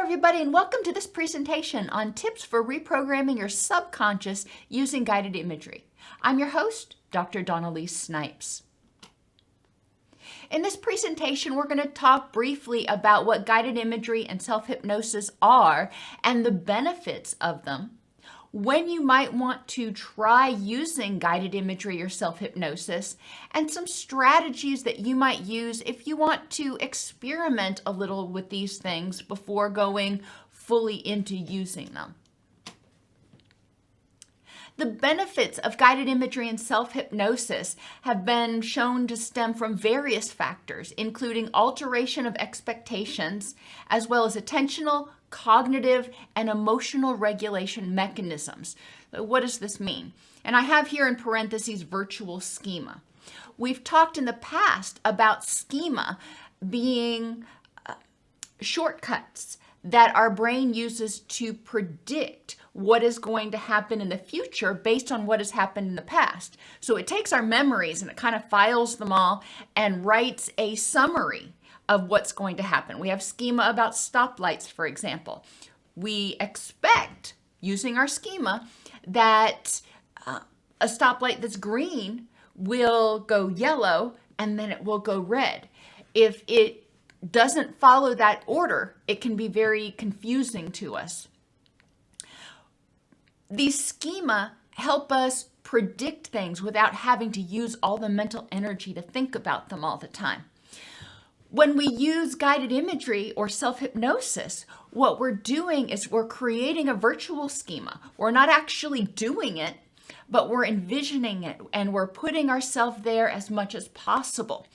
everybody, and welcome to this presentation on tips for reprogramming your subconscious using guided imagery. I'm your host, Dr. Elise Snipes. In this presentation, we're going to talk briefly about what guided imagery and self-hypnosis are and the benefits of them, when you might want to try using guided imagery or self-hypnosis, and some strategies that you might use if you want to experiment a little with these things before going fully into using them. The benefits of guided imagery and self-hypnosis have been shown to stem from various factors, including alteration of expectations, as well as attentional, cognitive, and emotional regulation mechanisms. So what does this mean? And I have here in parentheses virtual schema. We've talked in the past about schema being shortcuts that our brain uses to predict what is going to happen in the future based on what has happened in the past. So it takes our memories and it kind of files them all and writes a summary of what's going to happen. We have schema about stoplights, for example. We expect, using our schema, that a stoplight that's green will go yellow and then it will go red. If it doesn't follow that order, it can be very confusing to us. These schema help us predict things without having to use all the mental energy to think about them all the time. When we use guided imagery or self-hypnosis, what we're doing is we're creating a virtual schema. We're not actually doing it, but we're envisioning it and we're putting ourselves there as much as possible.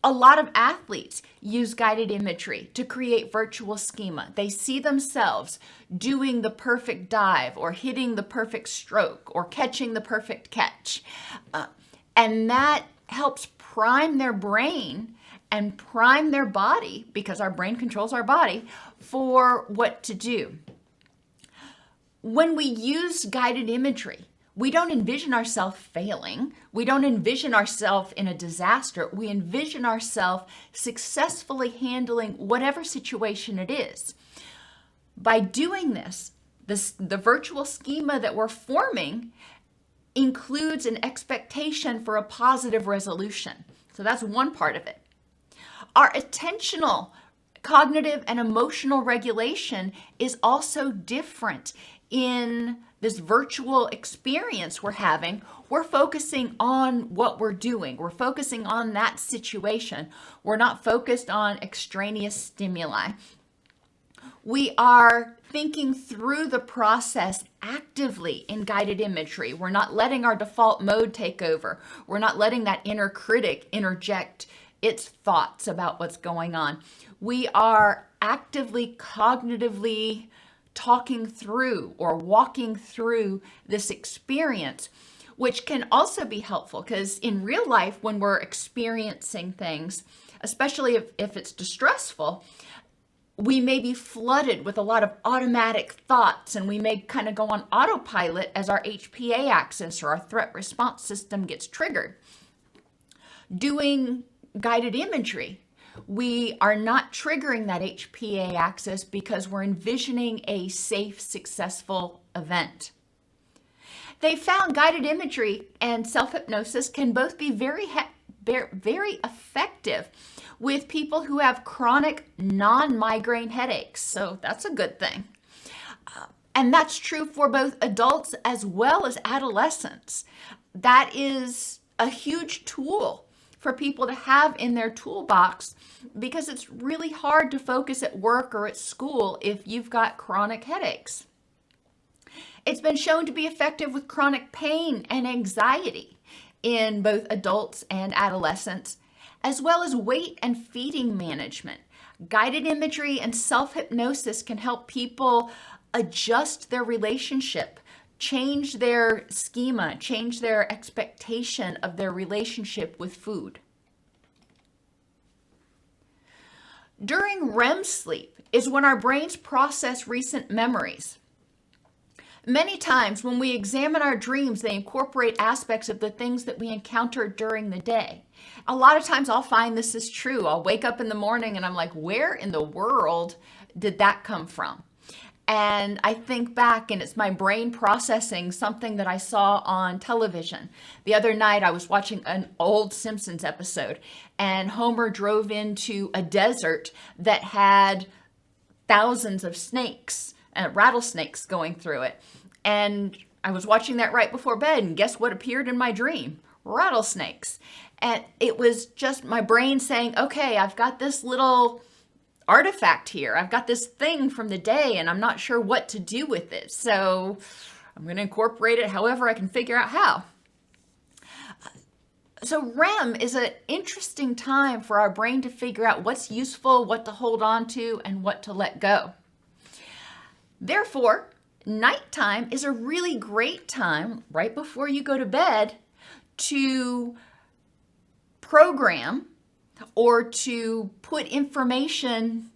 A lot of athletes use guided imagery to create virtual schema. They see themselves doing the perfect dive or hitting the perfect stroke or catching the perfect catch. And that helps prime their brain and prime their body, because our brain controls our body, for what to do. When we use guided imagery, we don't envision ourselves failing. We don't envision ourselves in a disaster. We envision ourselves successfully handling whatever situation it is. By doing this, the virtual schema that we're forming includes an expectation for a positive resolution. So that's one part of it. Our attentional, cognitive, and emotional regulation is also different in this virtual experience we're having. We're focusing on what we're doing. We're focusing on that situation. We're not focused on extraneous stimuli. We are thinking through the process actively in guided imagery. We're not letting our default mode take over. We're not letting that inner critic interject its thoughts about what's going on. We are actively, cognitively talking through or walking through this experience, which can also be helpful because in real life, when we're experiencing things, especially if it's distressful, we may be flooded with a lot of automatic thoughts and we may kind of go on autopilot as our HPA axis or our threat response system gets triggered. Doing guided imagery, we are not triggering that HPA axis because we're envisioning a safe, successful event. They found guided imagery and self-hypnosis can both be very effective with people who have chronic non-migraine headaches. So that's a good thing. And that's true for both adults as well as adolescents. That is a huge tool for people to have in their toolbox because it's really hard to focus at work or at school if you've got chronic headaches. It's been shown to be effective with chronic pain and anxiety in both adults and adolescents, as well as weight and feeding management. Guided imagery and self-hypnosis can help people adjust their relationship, change their schema, change their expectation of their relationship with food. During REM sleep is when our brains process recent memories. Many times when we examine our dreams, they incorporate aspects of the things that we encountered during the day. A lot of times I'll find this is true. I'll wake up in the morning and I'm like, where in the world did that come from? And I think back and it's my brain processing something that I saw on television. The other night I was watching an old Simpsons episode and Homer drove into a desert that had thousands of snakes, rattlesnakes going through it. And I was watching that right before bed, and guess what appeared in my dream? Rattlesnakes. And it was just my brain saying, okay, I've got this little artifact here. I've got this thing from the day, and I'm not sure what to do with it. So I'm going to incorporate it however I can figure out how. So REM is an interesting time for our brain to figure out what's useful, what to hold on to, and what to let go. Therefore, nighttime is a really great time right before you go to bed to program or to put information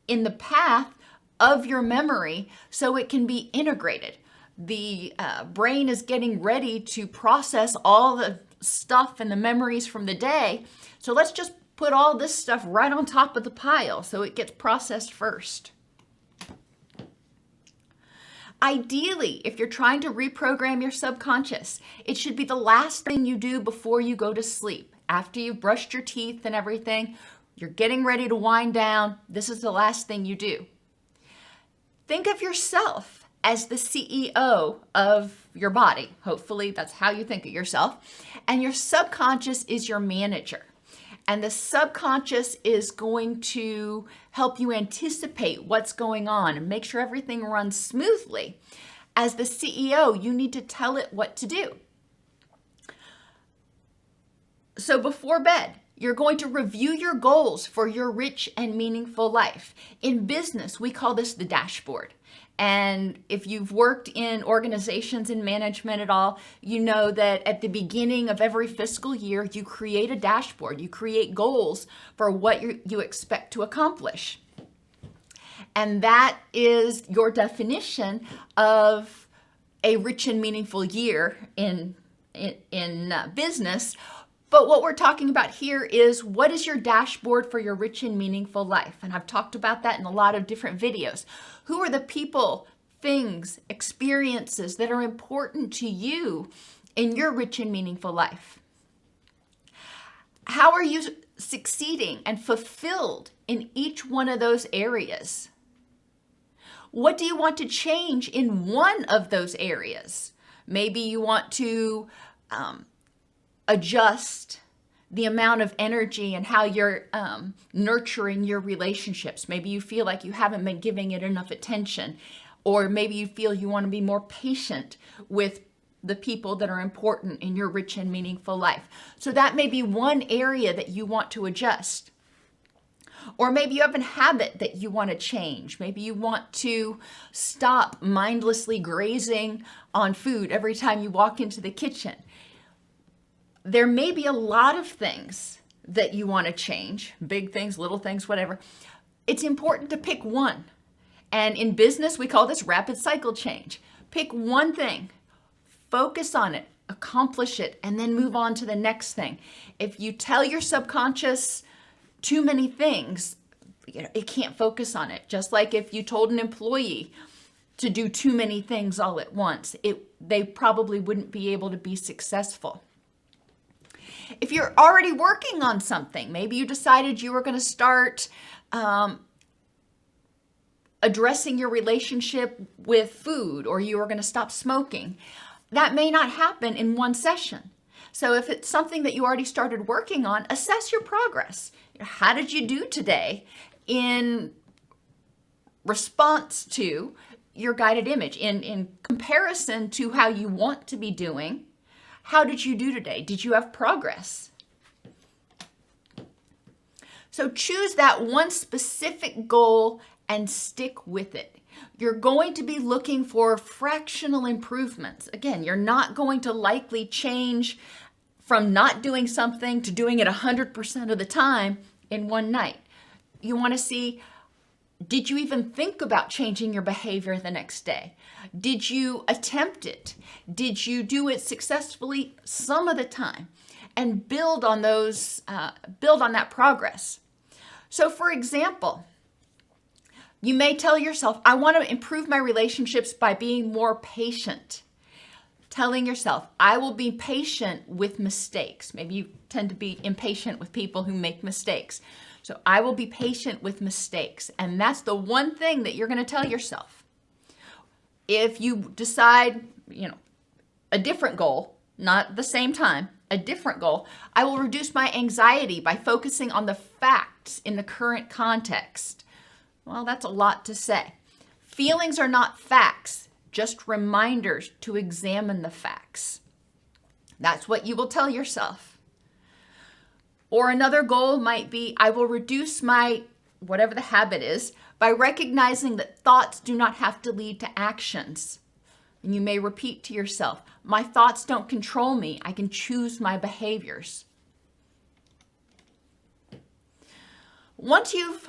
in the path of your memory so it can be integrated. The brain is getting ready to process all the stuff and the memories from the day. So let's just put all this stuff right on top of the pile so it gets processed first. Ideally, if you're trying to reprogram your subconscious, it should be the last thing you do before you go to sleep. After you've brushed your teeth and everything, you're getting ready to wind down, this is the last thing you do. Think of yourself as the CEO of your body. Hopefully that's how you think of yourself. And your subconscious is your manager. And the subconscious is going to help you anticipate what's going on and make sure everything runs smoothly. As the CEO, you need to tell it what to do. So before bed, you're going to review your goals for your rich and meaningful life. In business, we call this the dashboard. And if you've worked in organizations and management at all, you know that at the beginning of every fiscal year, you create a dashboard. You create goals for what you expect to accomplish. And that is your definition of a rich and meaningful year in business. But what we're talking about here is what is your dashboard for your rich and meaningful life? And I've talked about that in a lot of different videos. Who are the people, things, experiences that are important to you in your rich and meaningful life? How are you succeeding and fulfilled in each one of those areas? What do you want to change in one of those areas? Maybe you want to adjust the amount of energy and how you're nurturing your relationships. Maybe you feel like you haven't been giving it enough attention, or maybe you feel you want to be more patient with the people that are important in your rich and meaningful life. So that may be one area that you want to adjust. Or maybe you have a habit that you want to change. Maybe you want to stop mindlessly grazing on food every time you walk into the kitchen. There may be a lot of things that you want to change, big things, little things, whatever. It's important to pick one. And in business, we call this rapid cycle change. Pick one thing, focus on it, accomplish it, and then move on to the next thing. If you tell your subconscious too many things, it can't focus on it. Just like if you told an employee to do too many things all at once, they probably wouldn't be able to be successful. If you're already working on something, maybe you decided you were going to start addressing your relationship with food, or you were going to stop smoking, that may not happen in one session. So if it's something that you already started working on, assess your progress. How did you do today in response to your guided image? In comparison to how you want to be doing, how did you do today? Did you have progress? So choose that one specific goal and stick with it. You're going to be looking for fractional improvements. Again, you're not going to likely change from not doing something to doing it 100% of the time in one night. You want to see, Did you even think about changing your behavior the next day? Did you attempt it? Did you do it successfully some of the time? And build on that progress. So for example, you may tell yourself, I want to improve my relationships by being more patient. Telling yourself, I will be patient with mistakes. Maybe you tend to be impatient with people who make mistakes. So I will be patient with mistakes. And that's the one thing that you're going to tell yourself. If you decide, a different goal, not the same time, a different goal, I will reduce my anxiety by focusing on the facts in the current context. Well, that's a lot to say. Feelings are not facts, just reminders to examine the facts. That's what you will tell yourself. Or another goal might be, I will reduce my, whatever the habit is, by recognizing that thoughts do not have to lead to actions. And you may repeat to yourself, my thoughts don't control me. I can choose my behaviors. Once you've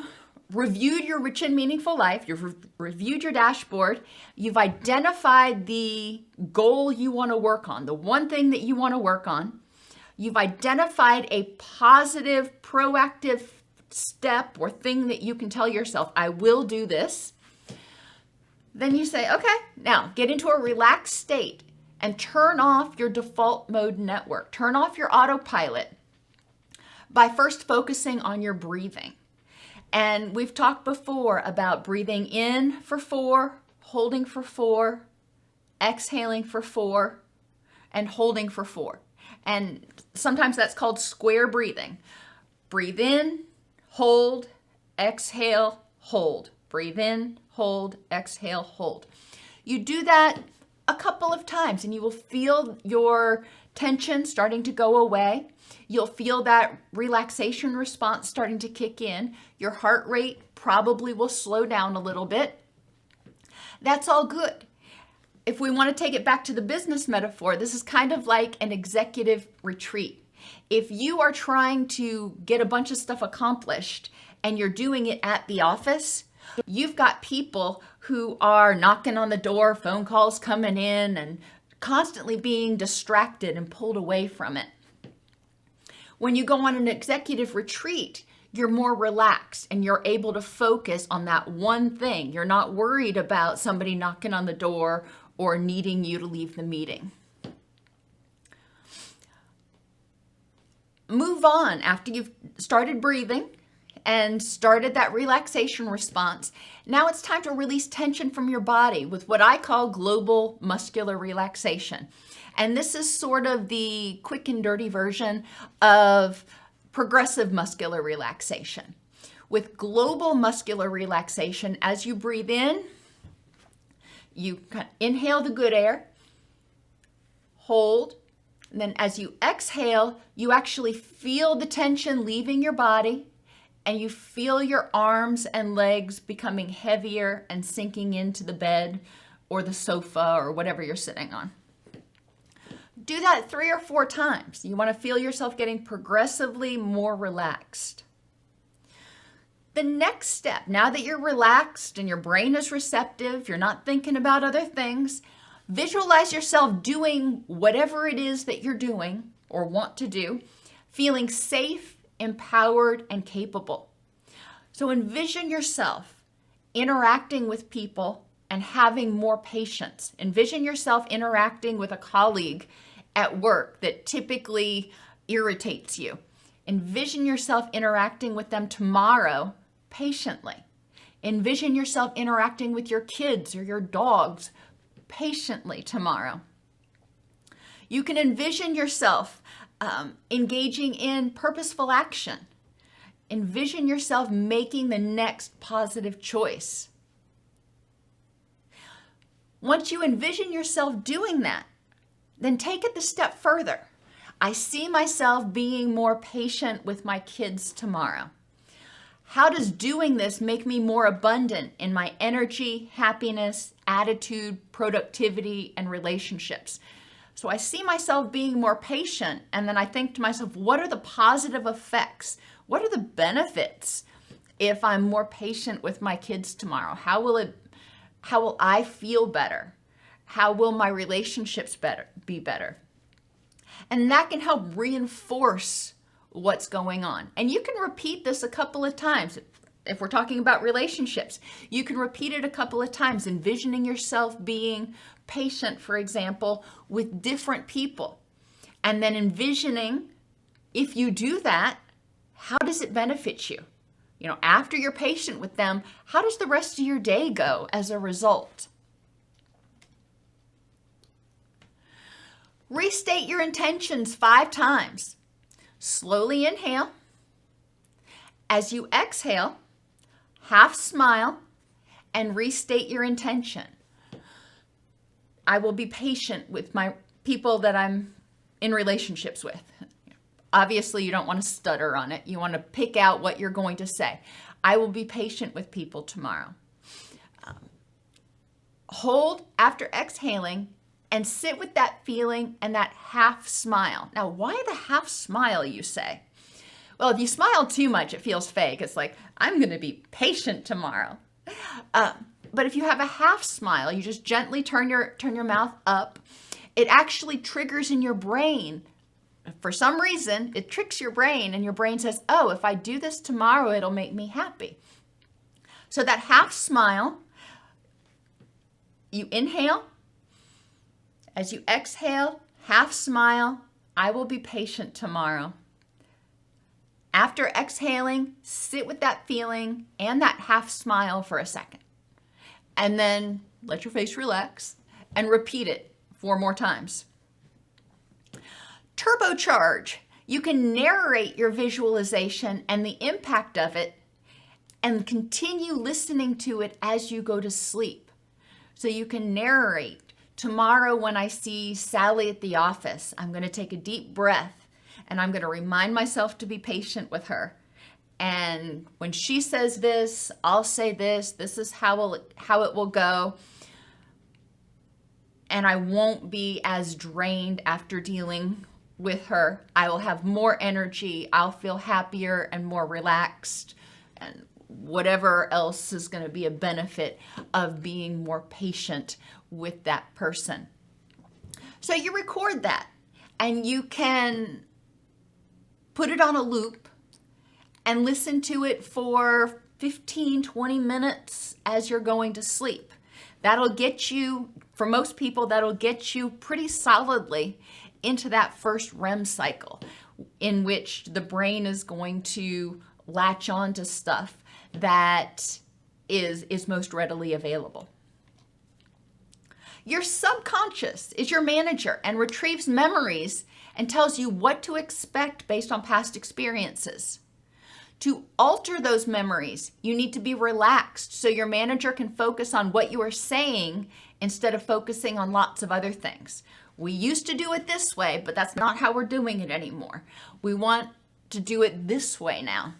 reviewed your rich and meaningful life, you've reviewed your dashboard, you've identified the goal you want to work on, the one thing that you want to work on, you've identified a positive, proactive step or thing that you can tell yourself, I will do this. Then you say, okay, now get into a relaxed state and turn off your default mode network. Turn off your autopilot by first focusing on your breathing. And we've talked before about breathing in for 4, holding for 4, exhaling for 4, and holding for 4. And sometimes that's called square breathing. Breathe in, hold, exhale, hold. Breathe in, hold, exhale, hold. You do that a couple of times and you will feel your tension starting to go away. You'll feel that relaxation response starting to kick in. Your heart rate probably will slow down a little bit. That's all good. If we want to take it back to the business metaphor, this is kind of like an executive retreat. If you are trying to get a bunch of stuff accomplished and you're doing it at the office, you've got people who are knocking on the door, phone calls coming in, and constantly being distracted and pulled away from it. When you go on an executive retreat, you're more relaxed and you're able to focus on that one thing. You're not worried about somebody knocking on the door or needing you to leave the meeting. Move on after you've started breathing and started that relaxation response. Now it's time to release tension from your body with what I call global muscular relaxation. And this is sort of the quick and dirty version of progressive muscular relaxation. With global muscular relaxation, as you breathe in, you inhale the good air, hold, and then as you exhale, you actually feel the tension leaving your body, and you feel your arms and legs becoming heavier and sinking into the bed or the sofa or whatever you're sitting on. Do that 3 or 4 times. You want to feel yourself getting progressively more relaxed. The next step, now that you're relaxed and your brain is receptive, you're not thinking about other things, visualize yourself doing whatever it is that you're doing or want to do, feeling safe, empowered, and capable. So envision yourself interacting with people and having more patience. Envision yourself interacting with a colleague at work that typically irritates you. Envision yourself interacting with them tomorrow patiently. Envision yourself interacting with your kids or your dogs patiently tomorrow. You can envision yourself engaging in purposeful action. Envision yourself making the next positive choice. Once you envision yourself doing that, then take it the step further. I see myself being more patient with my kids tomorrow. How does doing this make me more abundant in my energy, happiness, attitude, productivity, and relationships? So I see myself being more patient, and then I think to myself, what are the positive effects? What are the benefits if I'm more patient with my kids tomorrow? How will I feel better? How will my relationships be better? And that can help reinforce what's going on. And you can repeat this a couple of times. If we're talking about relationships, you can repeat it a couple of times, envisioning yourself being patient, for example, with different people. And then envisioning, if you do that, how does it benefit you? You know, after you're patient with them, how does the rest of your day go as a result? Restate your intentions 5 times. Slowly inhale. As you exhale, half smile and restate your intention. I will be patient with my people that I'm in relationships with. Obviously, you don't want to stutter on it. You want to pick out what you're going to say. I will be patient with people tomorrow. Hold after exhaling and sit with that feeling and that half smile. Now, why the half smile, you say? Well, if you smile too much, it feels fake. It's like, I'm going to be patient tomorrow. But if you have a half smile, you just gently turn your mouth up. It actually triggers in your brain. For some reason, it tricks your brain, and your brain says, oh, if I do this tomorrow, it'll make me happy. So that half smile, you inhale. As you exhale, half smile, I will be patient tomorrow. After exhaling, sit with that feeling and that half smile for a second. And then let your face relax and repeat it 4 more times. Turbocharge. You can narrate your visualization and the impact of it and continue listening to it as you go to sleep. So you can narrate. Tomorrow when I see Sally at the office, I'm going to take a deep breath and I'm going to remind myself to be patient with her. And when she says this, I'll say this. This is how it will go. And I won't be as drained after dealing with her. I will have more energy. I'll feel happier and more relaxed. And whatever else is going to be a benefit of being more patient with that person. So you record that and you can put it on a loop and listen to it for 15, 20 minutes as you're going to sleep. That'll get you, for most people, that'll get you pretty solidly into that first REM cycle in which the brain is going to latch on to stuff that is most readily available. Your subconscious is your manager and retrieves memories and tells you what to expect based on past experiences. To alter those memories, you need to be relaxed so your manager can focus on what you are saying instead of focusing on lots of other things. We used to do it this way, but that's not how we're doing it anymore. We want to do it this way now.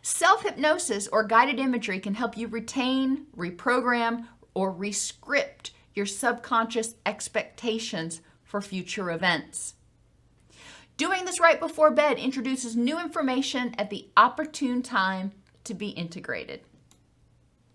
Self-hypnosis or guided imagery can help you retain, reprogram, or rescript your subconscious expectations for future events. Doing this right before bed introduces new information at the opportune time to be integrated.